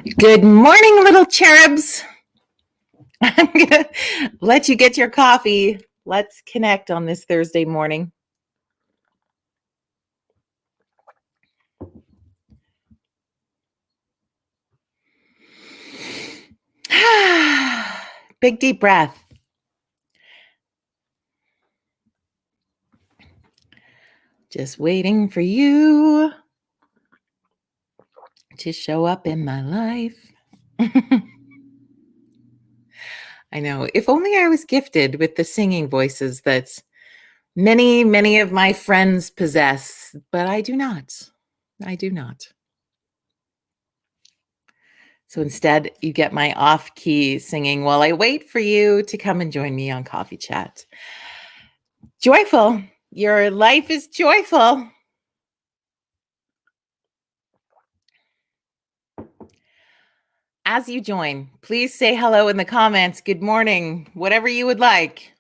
Good morning, little cherubs. I'm going to let you get your coffee. Let's connect on this Thursday morning. Big deep breath. Just waiting for you to show up in my life. I know. If only I was gifted with the singing voices that many of my friends possess, but I do not. I do not. So instead, you get my off-key singing while I wait for you to come and join me on Coffee Chat. Joyful. Your life is joyful. As you join, please say hello in the comments. Good morning, whatever you would like.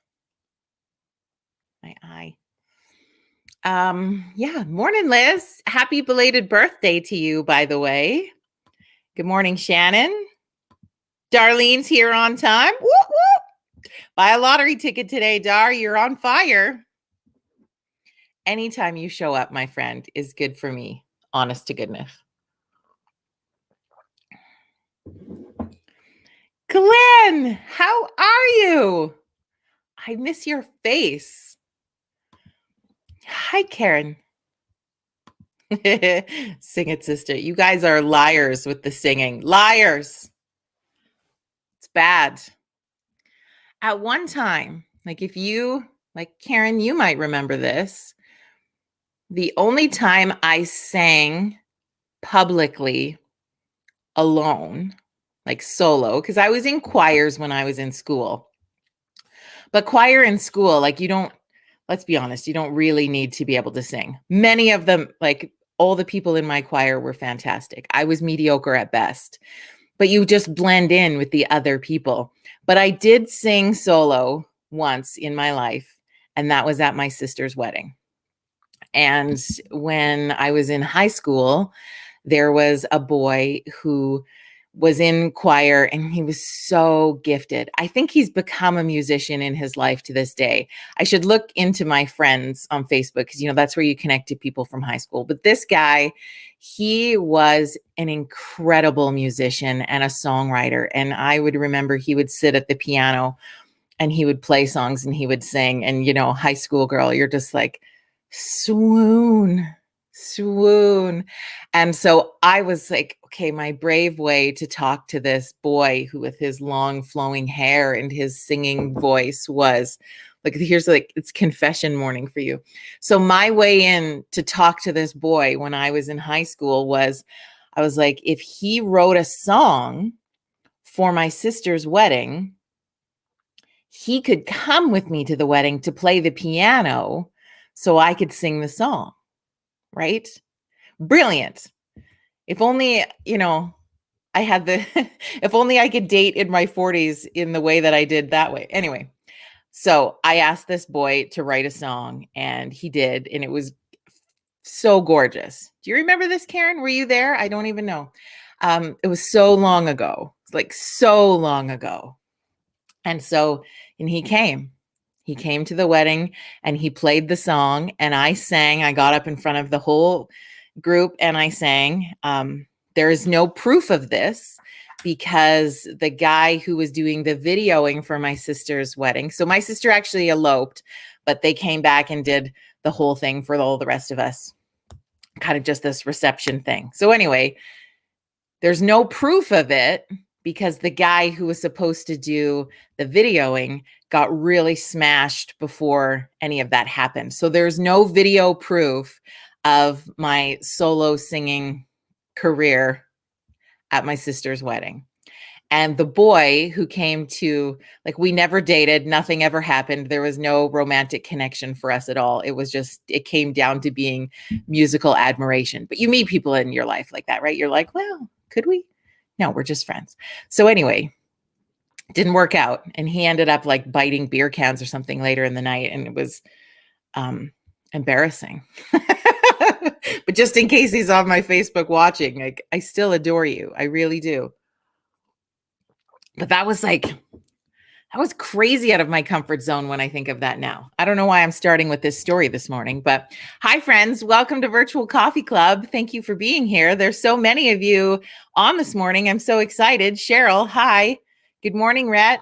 My eye. Yeah, morning, Liz. Happy belated birthday to you, by the way. Good morning, Shannon. Darlene's here on time. Whoop, whoop. Buy a lottery ticket today, Dar. You're on fire. Anytime you show up, my friend, is good for me. Honest to goodness. Glenn, how are you? I miss your face. Hi, Karen. Sing it, sister. You guys are liars with the singing. Liars. It's bad. At one time, like Karen, you might remember this. The only time I sang publicly alone, like solo, because I was in choirs when I was in school. But choir in school, let's be honest, you don't really need to be able to sing. Many of them, like all the people in my choir were fantastic. I was mediocre at best, but you just blend in with the other people. But I did sing solo once in my life, and that was at my sister's wedding. And when I was in high school, there was a boy who was in choir and he was so gifted. I think he's become a musician in his life to this day. I should look into my friends on Facebook because, that's where you connect to people from high school. But this guy, he was an incredible musician and a songwriter. And I would remember he would sit at the piano and he would play songs and he would sing. And, high school girl, you're just like, swoon. And so I was like, okay, my brave way to talk to this boy who with his long flowing hair and his singing voice was like, it's confession morning for you. So my way in to talk to this boy when I was in high school I was like, if he wrote a song for my sister's wedding, he could come with me to the wedding to play the piano so I could sing the song. Right? Brilliant. If only, I had if only I could date in my 40s in the way that I did that way. Anyway, so I asked this boy to write a song and he did, and it was so gorgeous. Do you remember this, Karen? Were you there? I don't even know. It was so long ago, like so long ago. And he came to the wedding and he played the song and I sang. I got up in front of the whole group and I sang. There is no proof of this because the guy who was doing the videoing for my sister's wedding, so my sister actually eloped, but they came back and did the whole thing for all the rest of us, kind of just this reception thing. So anyway, there's no proof of it because the guy who was supposed to do the videoing got really smashed before any of that happened. So there's no video proof of my solo singing career at my sister's wedding. And the boy who came to, we never dated, nothing ever happened. There was no romantic connection for us at all. It came down to being musical admiration. But you meet people in your life like that, right? You're like, well, could we? No, we're just friends. So anyway, didn't work out. And he ended up biting beer cans or something later in the night. And it was embarrassing. But just in case he's on my Facebook watching, like, I still adore you. I really do. But that was crazy out of my comfort zone when I think of that now. I don't know why I'm starting with this story this morning, but hi, friends. Welcome to Virtual Coffee Club. Thank you for being here. There's so many of you on this morning. I'm so excited. Cheryl, hi. Good morning, Rhett.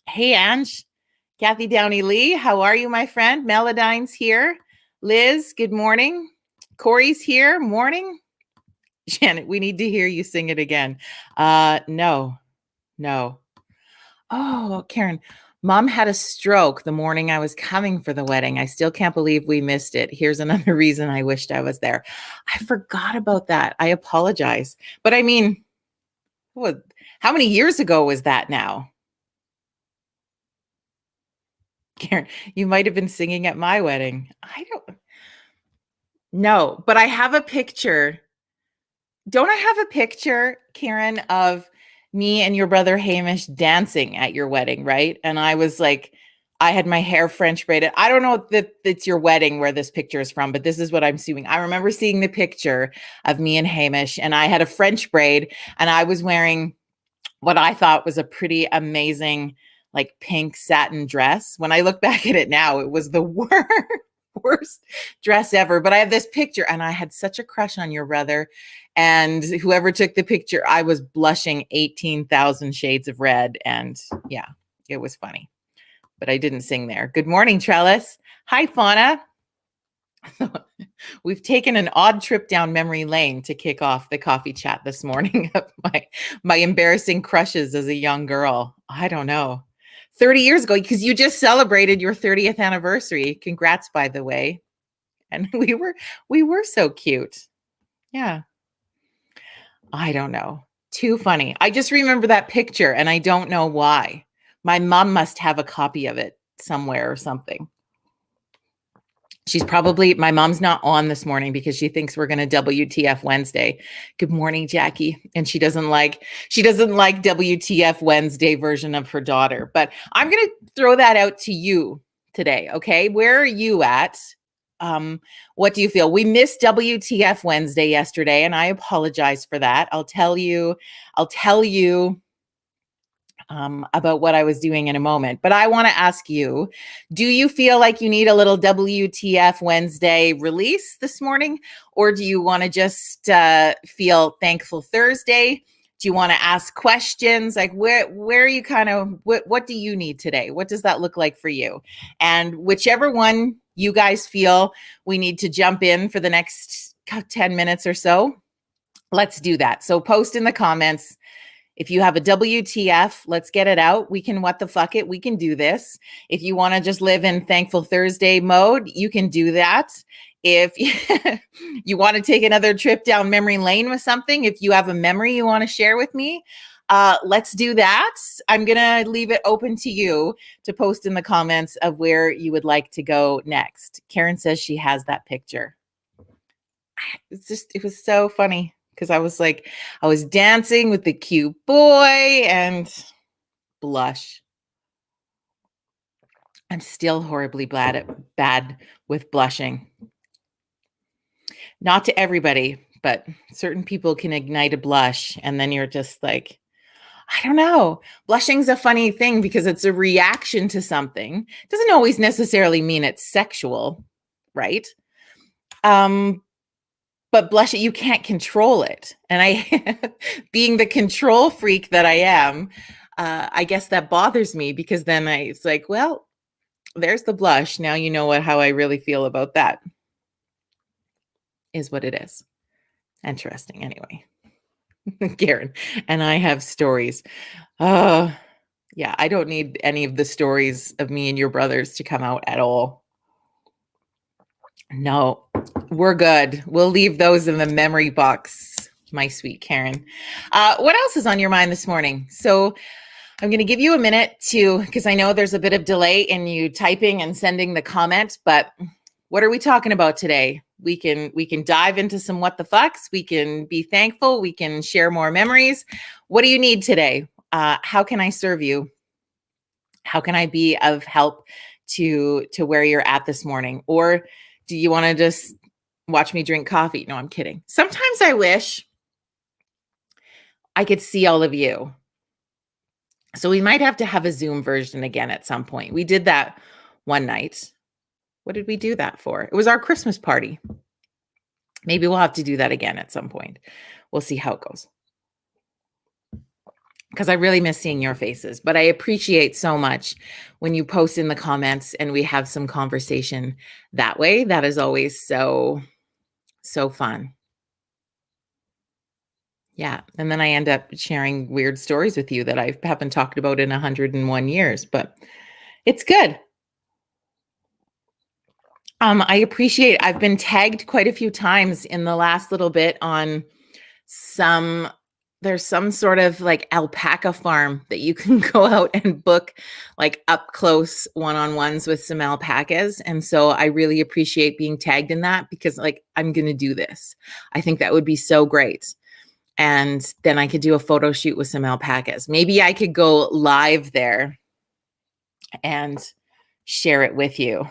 Hey, Ange. Kathy Downey Lee, how are you, my friend? Melodine's here. Liz, good morning. Corey's here. Morning. Janet, we need to hear you sing it again. No. Oh, Karen, Mom had a stroke the morning I was coming for the wedding. I still can't believe we missed it. Here's another reason I wished I was there. I forgot about that. I apologize. But I mean, how many years ago was that now? Karen, you might have been singing at my wedding. I don't know, but I have a picture. Don't I have a picture, Karen, of me and your brother Hamish dancing at your wedding, right? And I was like, I had my hair French braided. I don't know if it's your wedding where this picture is from, but this is what I'm assuming. I remember seeing the picture of me and Hamish, and I had a French braid, and I was wearing what I thought was a pretty amazing, like, pink satin dress. When I look back at it now, it was the worst dress ever. But I have this picture, and I had such a crush on your brother. And whoever took the picture, I was blushing 18,000 shades of red. And yeah, it was funny. But I didn't sing there. Good morning, Trellis. Hi, Fauna. We've taken an odd trip down memory lane to kick off the coffee chat this morning of my embarrassing crushes as a young girl. I don't know. 30 years ago, because you just celebrated your 30th anniversary. Congrats, by the way. And we were so cute. Yeah. I don't know. Too funny. I just remember that picture and I don't know why. My mom must have a copy of it somewhere or something. My mom's not on this morning because she thinks we're going to WTF Wednesday. Good morning, Jackie. And she doesn't like WTF Wednesday version of her daughter. But I'm going to throw that out to you today. Okay. Where are you at? What do you feel? We missed WTF Wednesday yesterday, and I apologize for that. I'll tell you about what I was doing in a moment. But I want to ask you, do you feel like you need a little WTF Wednesday release this morning? Or do you want to just feel thankful Thursday? Do you want to ask questions? Like where are you what do you need today? What does that look like for you? And whichever one you guys feel we need to jump in for the next 10 minutes or so, let's do that. So post in the comments. If you have a WTF, let's get it out. We can what the fuck it. We can do this. If you want to just live in Thankful Thursday mode, you can do that. If you want to take another trip down memory lane with something, if you have a memory you want to share with me, let's do that. I'm going to leave it open to you to post in the comments of where you would like to go next. Karen says she has that picture. It was so funny. Because I was dancing with the cute boy and blush. I'm still horribly bad with blushing. Not to everybody, but certain people can ignite a blush. And then you're just like, I don't know. Blushing's a funny thing because it's a reaction to something. It doesn't always necessarily mean it's sexual, right? But blushing, you can't control it. And I, being the control freak that I am, I guess that bothers me because then it's like, well, there's the blush. Now you know how I really feel about that. Is what it is. Interesting. Anyway, Karen and I have stories. Yeah, I don't need any of the stories of me and your brothers to come out at all. No, we're good. We'll leave those in the memory box, my sweet Karen. What else is on your mind this morning? So I'm going to give you a minute because I know there's a bit of delay in you typing and sending the comment, but what are we talking about today? We can dive into some what the fucks. We can be thankful. We can share more memories. What do you need today? How can I serve you? How can I be of help to where you're at this morning? Or do you want to just watch me drink coffee. No, I'm kidding. Sometimes I wish I could see all of you. So we might have to have a Zoom version again at some point. We did that one night. What did we do that for? It was our Christmas party. Maybe we'll have to do that again at some point. We'll see how it goes. Because I really miss seeing your faces, but I appreciate so much when you post in the comments and we have some conversation that way. That is always so fun. Yeah. And then I end up sharing weird stories with you that I haven't talked about in 101 years, but it's good. I appreciate, I've been tagged quite a few times in the last little bit on there's some sort of like alpaca farm that you can go out and book like up close one-on-ones with some alpacas. And so I really appreciate being tagged in that because like, I'm going to do this. I think that would be so great. And then I could do a photo shoot with some alpacas. Maybe I could go live there and share it with you.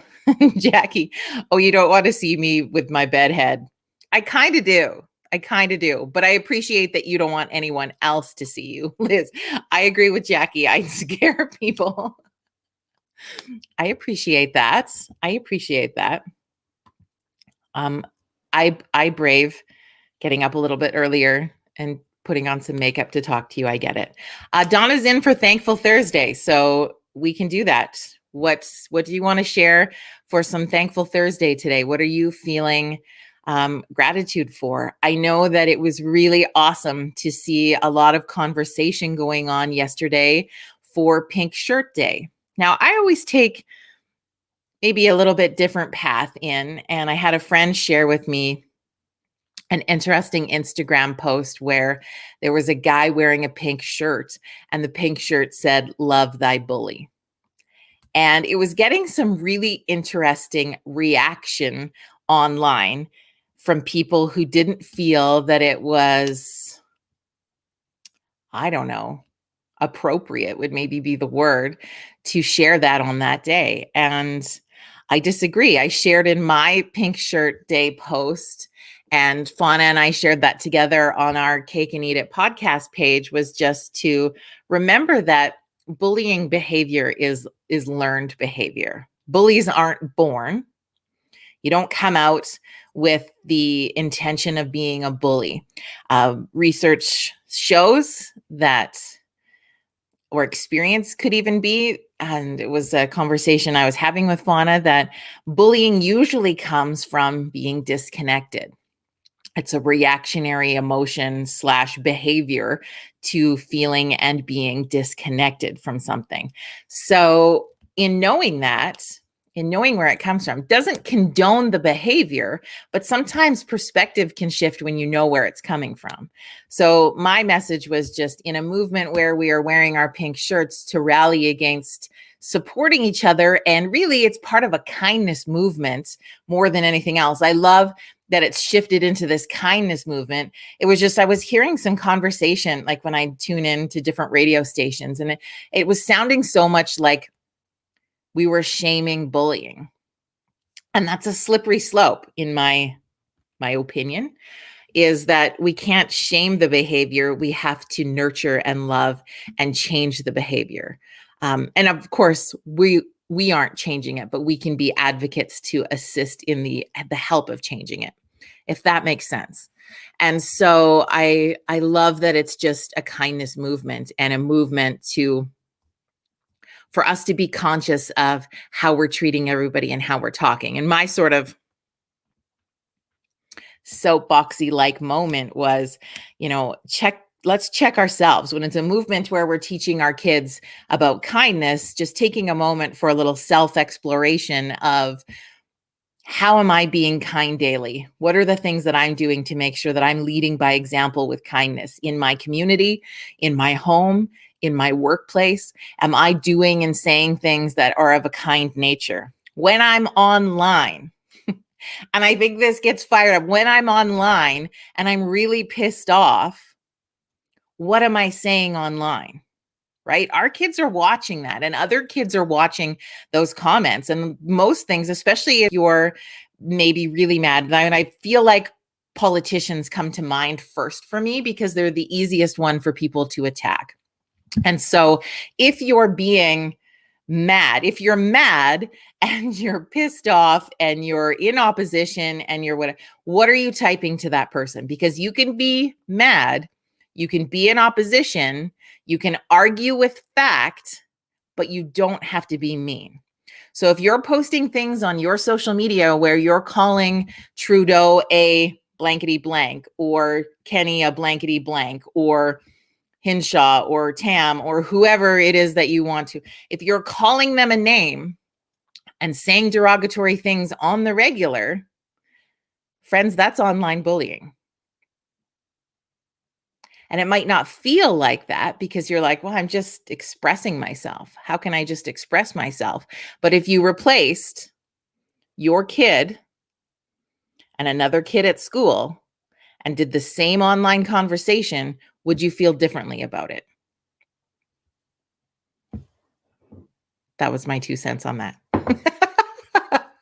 Jackie, oh, you don't want to see me with my bed head. I kind of do. But I appreciate that you don't want anyone else to see you, Liz. I agree with Jackie. I scare people. I appreciate that. I brave getting up a little bit earlier and putting on some makeup to talk to you. I get it. Donna's in for Thankful Thursday, so we can do that. What do you want to share for some Thankful Thursday today? What are you feeling gratitude for? I know that it was really awesome to see a lot of conversation going on yesterday for Pink Shirt Day. Now, I always take maybe a little bit different path in, and I had a friend share with me an interesting Instagram post where there was a guy wearing a pink shirt, and the pink shirt said, "Love thy bully." And it was getting some really interesting reaction online from people who didn't feel that it was, I don't know, appropriate would maybe be the word to share that on that day. And I disagree. I shared in my Pink Shirt Day post, and Fauna and I shared that together on our Cake and Eat It podcast page, was just to remember that bullying behavior is learned behavior. Bullies aren't born. You don't come out with the intention of being a bully. Research shows that, or experience could even be, and it was a conversation I was having with Fauna, that bullying usually comes from being disconnected. It's a reactionary emotion / behavior to feeling and being disconnected from something. So in knowing where it comes from, doesn't condone the behavior, but sometimes perspective can shift when you know where it's coming from. So my message was just, in a movement where we are wearing our pink shirts to rally against supporting each other, and really it's part of a kindness movement more than anything else. I love that it's shifted into this kindness movement. It was just, I was hearing some conversation, like when I tune in to different radio stations, and it was sounding so much like we were shaming bullying. And that's a slippery slope, in my opinion, is that we can't shame the behavior. We have to nurture and love and change the behavior. And of course, we aren't changing it, but we can be advocates to assist in the help of changing it, if that makes sense. And so I love that it's just a kindness movement, and a movement for us to be conscious of how we're treating everybody and how we're talking. And my sort of soapboxy like moment was, let's check ourselves. When it's a movement where we're teaching our kids about kindness, just taking a moment for a little self-exploration of, how am I being kind daily? What are the things that I'm doing to make sure that I'm leading by example with kindness in my community, in my home, in my workplace? Am I doing and saying things that are of a kind nature? When I'm online, and I think this gets fired up, when I'm online and I'm really pissed off, what am I saying online? Right? Our kids are watching that, and other kids are watching those comments, and most things, especially if you're maybe really mad. And I feel like politicians come to mind first for me because they're the easiest one for people to attack. And so if you're being mad, if you're mad and you're pissed off and you're in opposition and you're what are you typing to that person? Because you can be mad, you can be in opposition, you can argue with fact, but you don't have to be mean. So if you're posting things on your social media where you're calling Trudeau a blankety blank or Kenny a blankety blank or Hinshaw or Tam or whoever it is that you want to, if you're calling them a name and saying derogatory things on the regular, friends, that's online bullying. And it might not feel like that because you're like, well, I'm just expressing myself. How can I just express myself? But if you replaced your kid and another kid at school and did the same online conversation, would you feel differently about it? That was my 2 cents on that.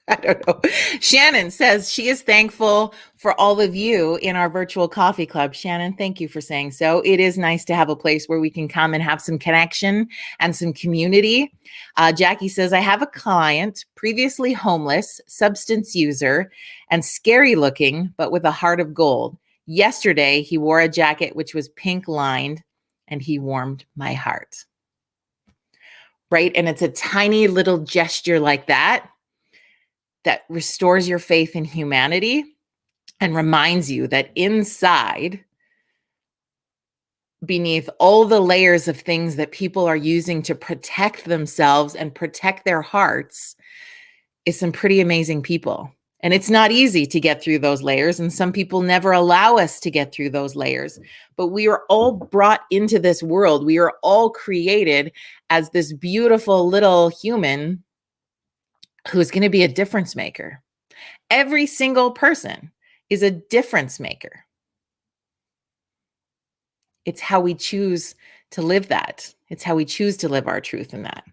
I don't know. Shannon says she is thankful for all of you in our virtual coffee club. Shannon, thank you for saying so. It is nice to have a place where we can come and have some connection and some community. Jackie says, I have a client, previously homeless, substance user, and scary looking, but with a heart of gold. Yesterday, he wore a jacket which was pink lined, and he warmed my heart. Right? And it's a tiny little gesture like that that restores your faith in humanity and reminds you that inside, beneath all the layers of things that people are using to protect themselves and protect their hearts, is some pretty amazing people. And it's not easy to get through those layers. And some people never allow us to get through those layers. But we are all brought into this world. We are all created as this beautiful little human who's going to be a difference maker. Every single person is a difference maker. It's how we choose to live that. It's how we choose to live our truth in that.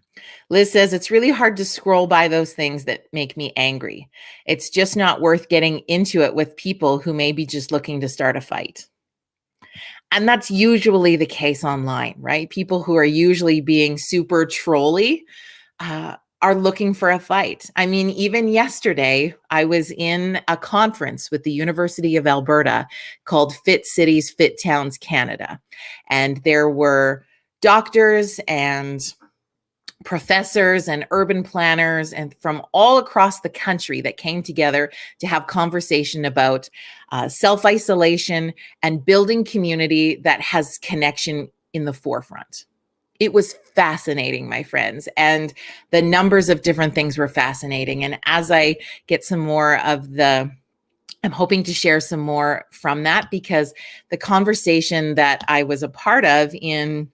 Liz says, it's really hard to scroll by those things that make me angry. It's just not worth getting into it with people who may be just looking to start a fight. And that's usually the case online, right? People who are usually being super trolly are looking for a fight. I mean, even yesterday, I was in a conference with the University of Alberta called Fit Cities, Fit Towns Canada. And there were doctors and professors and urban planners and from all across the country that came together to have conversation about self-isolation and building community that has connection in the forefront. It was fascinating, my friends, and the numbers of different things were fascinating. And as I get some more of I'm hoping to share some more from that, because the conversation that I was a part of in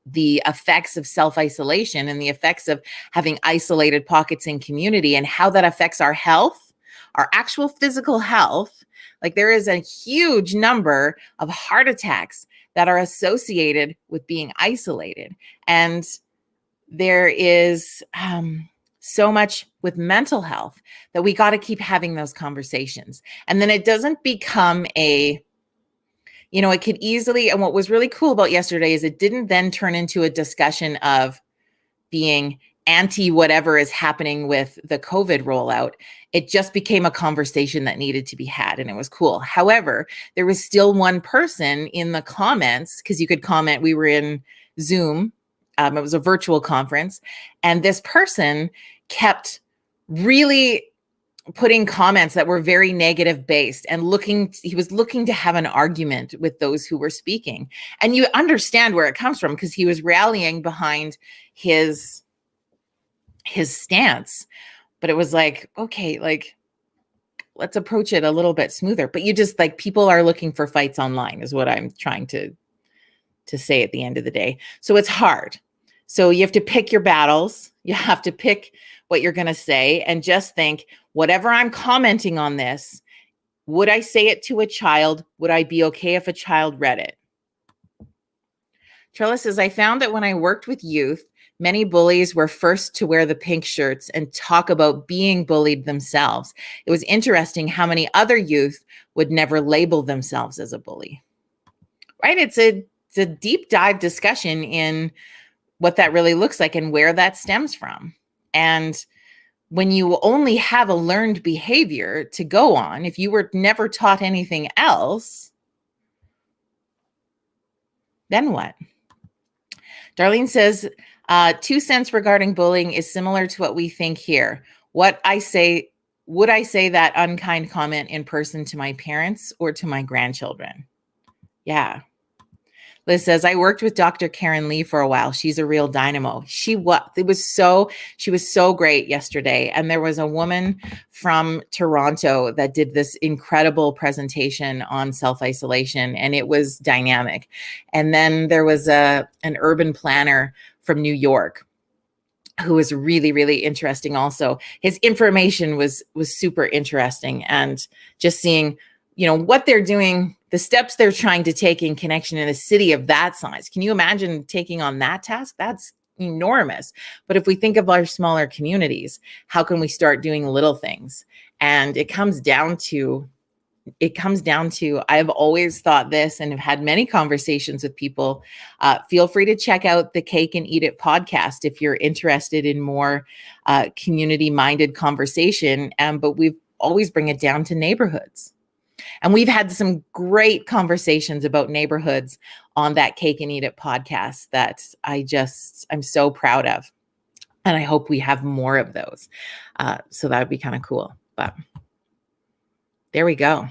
the effects of self-isolation and the effects of having isolated pockets in community and how that affects our health, our actual physical health. Like, there is a huge number of heart attacks that are associated with being isolated. And there is so much with mental health that we got to keep having those conversations. And then it doesn't become it could easily, and what was really cool about yesterday is it didn't then turn into a discussion of being anti whatever is happening with the COVID rollout. It just became a conversation that needed to be had, and it was cool. However, there was still one person in the comments, because you could comment, we were in Zoom, it was a virtual conference, and this person kept really putting comments that were very negative based and he was looking to have an argument with those who were speaking. And you understand where it comes from, because he was rallying behind his stance. But it was like, okay, like, let's approach it a little bit smoother. But you just, like, people are looking for fights online is what I'm trying to say at the end of the day. So it's hard. So you have to pick your battles. You have to pick what you're going to say and just think, whatever I'm commenting on this, would I say it to a child? Would I be okay if a child read it? Trella says, I found that when I worked with youth, Many bullies were first to wear the pink shirts and talk about being bullied themselves. It was interesting how many other youth would never label themselves as a bully. Right? It's a deep dive discussion in what that really looks like and where that stems from. And when you only have a learned behavior to go on, if you were never taught anything else, then what? Darlene says, 2 cents regarding bullying is similar to what we think here. Would I say that unkind comment in person to my parents or to my grandchildren? Yeah. Liz says, I worked with Dr. Karen Lee for a while. She's a real dynamo. She was so great yesterday. And there was a woman from Toronto that did this incredible presentation on self-isolation, and it was dynamic. And then there was an urban planner from New York who was really, really interesting also. His information was super interesting, and just seeing, what they're doing, the steps they're trying to take in connection in a city of that size. Can you imagine taking on that task? That's enormous. But if we think of our smaller communities, how can we start doing little things? And it comes down to, I've always thought this and have had many conversations with people. Feel free to check out the Cake and Eat It podcast if you're interested in more community-minded conversation. But we've always bring it down to neighborhoods. And we've had some great conversations about neighborhoods on that Cake and Eat It podcast that I'm so proud of. And I hope we have more of those. So that would be kind of cool. But there we go.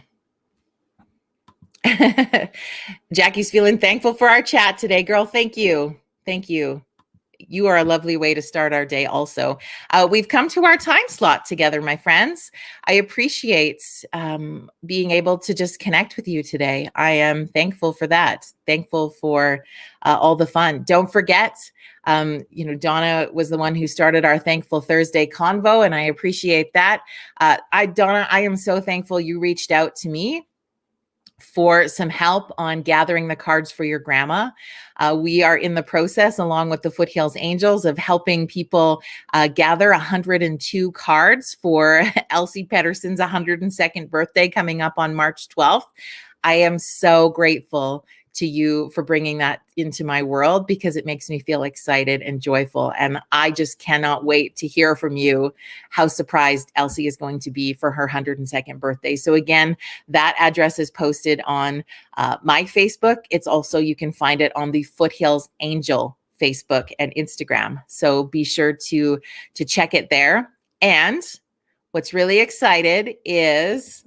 Jackie's feeling thankful for our chat today, girl. Thank you. Thank you. You are a lovely way to start our day also. We've come to our time slot together, my friends. I appreciate being able to just connect with you today. I am thankful for that. Thankful for all the fun. Don't forget, Donna was the one who started our Thankful Thursday convo, and I appreciate that. Donna, I am so thankful you reached out to me for some help on gathering the cards for your grandma. We are in the process, along with the Foothills Angels, of helping people gather 102 cards for Elsie Pedersen's 102nd birthday coming up on March 12th. I am so grateful to you for bringing that into my world, because it makes me feel excited and joyful. And I just cannot wait to hear from you how surprised Elsie is going to be for her 102nd birthday. So again, that address is posted on my Facebook. It's also, you can find it on the Foothills Angel Facebook and Instagram. So be sure to check it there. And what's really excited is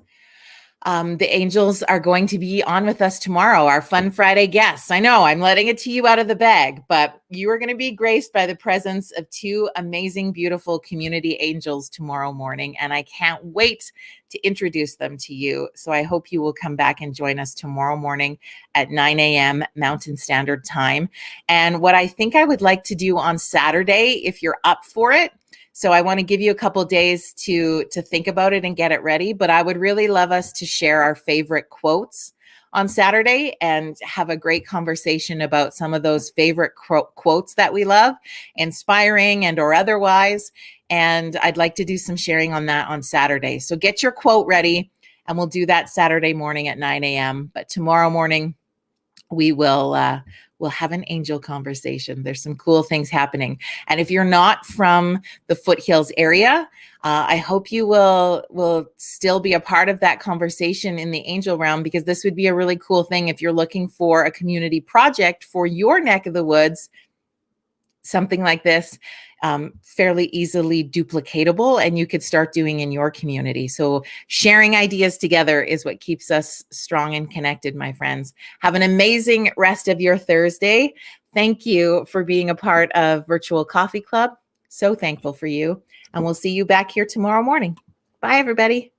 the Angels are going to be on with us tomorrow, our Fun Friday guests. I know I'm letting it to you out of the bag, but you are going to be graced by the presence of two amazing, beautiful community angels tomorrow morning. And I can't wait to introduce them to you. So I hope you will come back and join us tomorrow morning at 9 a.m. Mountain Standard Time. And what I think I would like to do on Saturday, if you're up for it, so I want to give you a couple days to think about it and get it ready. But I would really love us to share our favorite quotes on Saturday and have a great conversation about some of those favorite quotes that we love, inspiring and or otherwise. And I'd like to do some sharing on that on Saturday. So get your quote ready, and we'll do that Saturday morning at 9 a.m. But tomorrow morning, we will we'll have an angel conversation. There's some cool things happening. And if you're not from the Foothills area, I hope you will still be a part of that conversation in the angel realm, because this would be a really cool thing if you're looking for a community project for your neck of the woods. Something like this, fairly easily duplicatable, and you could start doing in your community. So sharing ideas together is what keeps us strong and connected, my friends. Have an amazing rest of your Thursday. Thank you for being a part of Virtual Coffee Club. So thankful for you. And we'll see you back here tomorrow morning. Bye, everybody.